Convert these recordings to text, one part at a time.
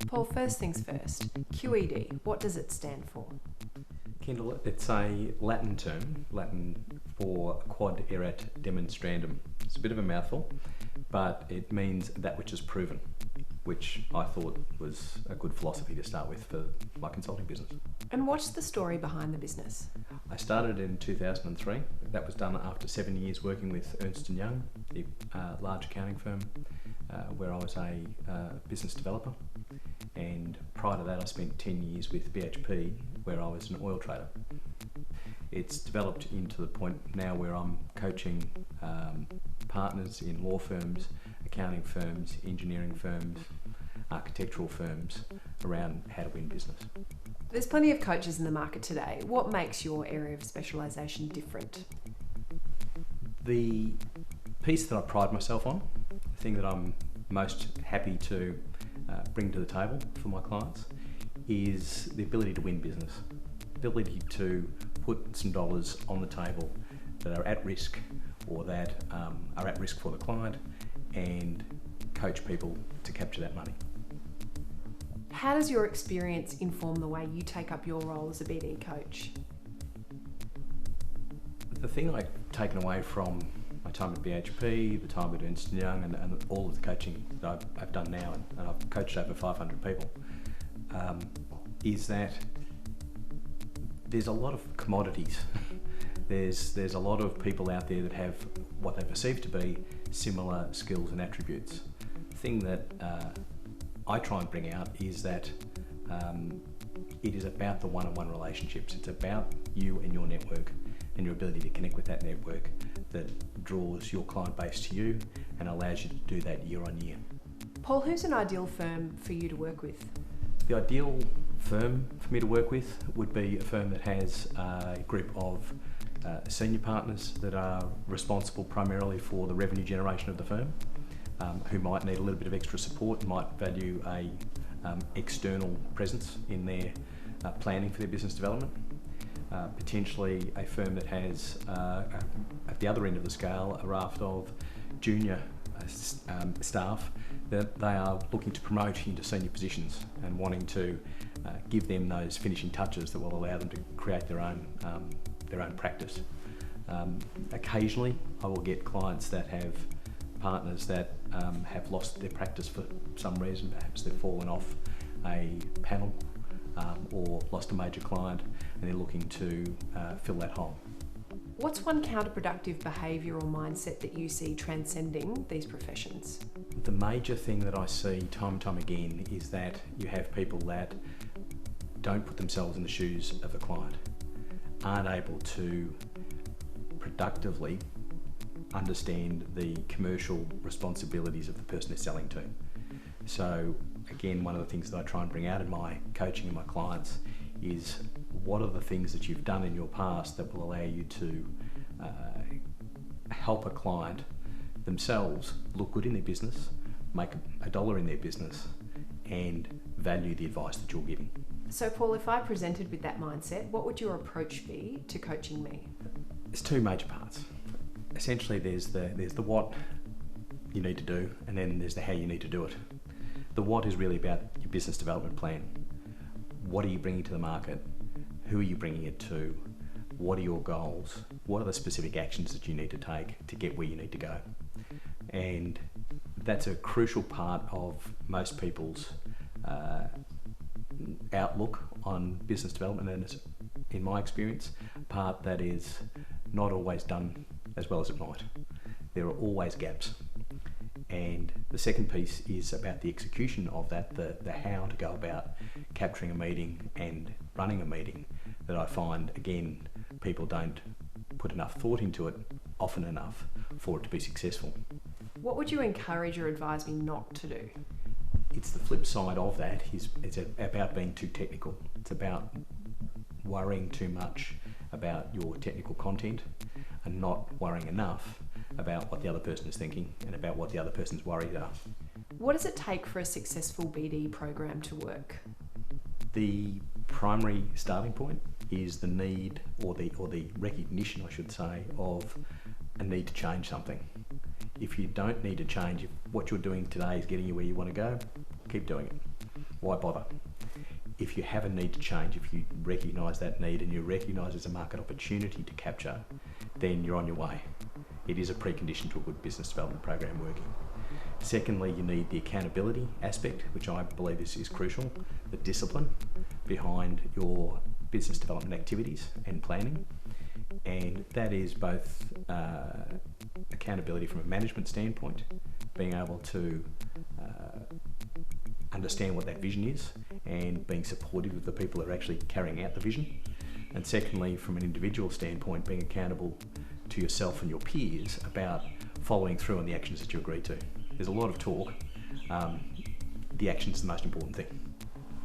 Paul, first things first, QED, what does it stand for? Kendall, it's a Latin term, Latin for quod erat demonstrandum. It's a bit of a mouthful, but it means that which is proven, which I thought was a good philosophy to start with for my consulting business. And what's the story behind the business? I started in 2003. That was done after 7 years working with Ernst & Young, the large accounting firm, where I was a business developer. And prior to that, I spent 10 years with BHP, where I was an oil trader. It's developed into the point now where I'm coaching partners in law firms, accounting firms, engineering firms, architectural firms around how to win business. There's plenty of coaches in the market today. What makes your area of specialisation different? The piece that I pride myself on, the thing that I'm most happy to bring to the table for my clients, is the ability to win business. The ability to put some dollars on the table that are at risk or that are at risk for the client and coach people to capture that money. How does your experience inform the way you take up your role as a BD coach? The thing I've taken away from my time at BHP, the time at Ernst & Young, and all of the coaching that I've done now, and I've coached over 500 people, is that there's a lot of commodities. There's a lot of people out there that have what they perceive to be similar skills and attributes. The thing that I try and bring out is that it is about the one-on-one relationships. It's about you and your network and your ability to connect with that network that draws your client base to you and allows you to do that year on year. Paul, who's an ideal firm for you to work with? The ideal firm for me to work with would be a firm that has a group of senior partners that are responsible primarily for the revenue generation of the firm, who might need a little bit of extra support, might value a external presence in their planning for their business development. Potentially a firm that has, at the other end of the scale, a raft of junior staff that they are looking to promote into senior positions and wanting to give them those finishing touches that will allow them to create their own practice. Occasionally I will get clients that have partners that have lost their practice for some reason. Perhaps they've fallen off a panel or lost a major client and they're looking to fill that hole. What's one counterproductive behaviour or mindset that you see transcending these professions? The major thing that I see time and time again is that you have people that don't put themselves in the shoes of a client, aren't able to productively understand the commercial responsibilities of the person they're selling to. So again, one of the things that I try and bring out in my coaching and my clients is what are the things that you've done in your past that will allow you to help a client themselves look good in their business, make a dollar in their business, and value the advice that you're giving. So Paul, if I presented with that mindset, what would your approach be to coaching me? There's two major parts. Essentially there's the what you need to do, and then there's the how you need to do it. The what is really about your business development plan. What are you bringing to the market? Who are you bringing it to? What are your goals? What are the specific actions that you need to take to get where you need to go? And that's a crucial part of most people's outlook on business development, and it's, in my experience, a part that is not always done as well as it might. There are always gaps. And the second piece is about the execution of that, the how to go about capturing a meeting and running a meeting, that I find, again, people don't put enough thought into it often enough for it to be successful. What would you encourage or advise me not to do? It's the flip side of that, it's about being too technical. It's about worrying too much about your technical content and not worrying enough about what the other person is thinking and about what the other person's worries are. What does it take for a successful BD program to work? The primary starting point is the need, or the recognition, I should say, of a need to change something. If you don't need to change, if what you're doing today is getting you where you want to go, keep doing it. why bother? If you have a need to change, if you recognise that need and you recognise there's a market opportunity to capture, then you're on your way. It is a precondition to a good business development program working. Secondly, you need the accountability aspect, which I believe is crucial, the discipline behind your business development activities and planning. And that is both accountability from a management standpoint, being able to understand what that vision is and being supportive of the people that are actually carrying out the vision. And secondly, from an individual standpoint, being accountable to yourself and your peers about following through on the actions that you agree to. There's a lot of talk. The action is the most important thing.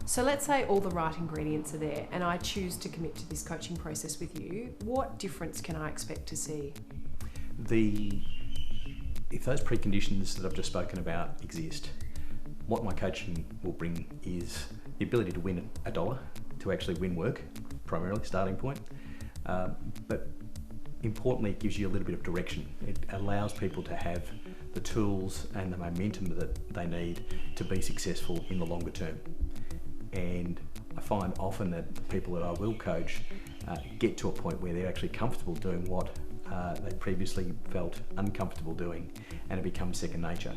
So let's say all the right ingredients are there and I choose to commit to this coaching process with you. What difference can I expect to see? If those preconditions that I've just spoken about exist, what my coaching will bring is the ability to win a dollar, to actually win work, primarily, starting point. But importantly, it gives you a little bit of direction. It allows people to have the tools and the momentum that they need to be successful in the longer term. And I find often that the people that I will coach get to a point where they're actually comfortable doing what they previously felt uncomfortable doing, and it becomes second nature.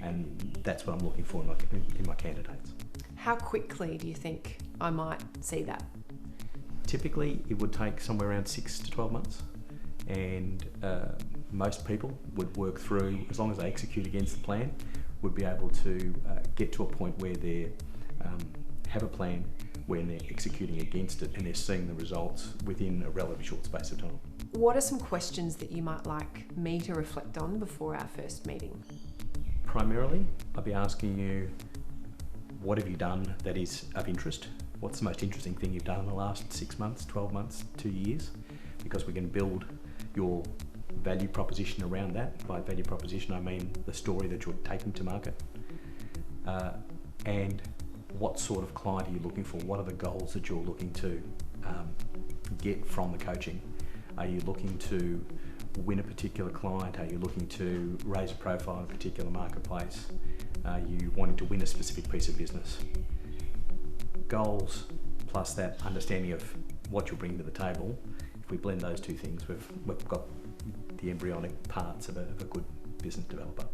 And that's what I'm looking for in my candidates. How quickly do you think I might see that? Typically, it would take somewhere around 6 to 12 months. And most people would work through, as long as they execute against the plan, would be able to get to a point where they have a plan, when they're executing against it and they're seeing the results within a relatively short space of time. What are some questions that you might like me to reflect on before our first meeting? Primarily, I'll be asking you, what have you done that is of interest? What's the most interesting thing you've done in the last 6 months, 12 months, 2 years? Because we can build your value proposition around that. By value proposition, I mean the story that you're taking to market. And what sort of client are you looking for? What are the goals that you're looking to get from the coaching? Are you looking to win a particular client? Are you looking to raise a profile in a particular marketplace? Are you wanting to win a specific piece of business? Goals plus that understanding of what you're bringing to the table. If we blend those two things, we've got the embryonic parts of a good business developer.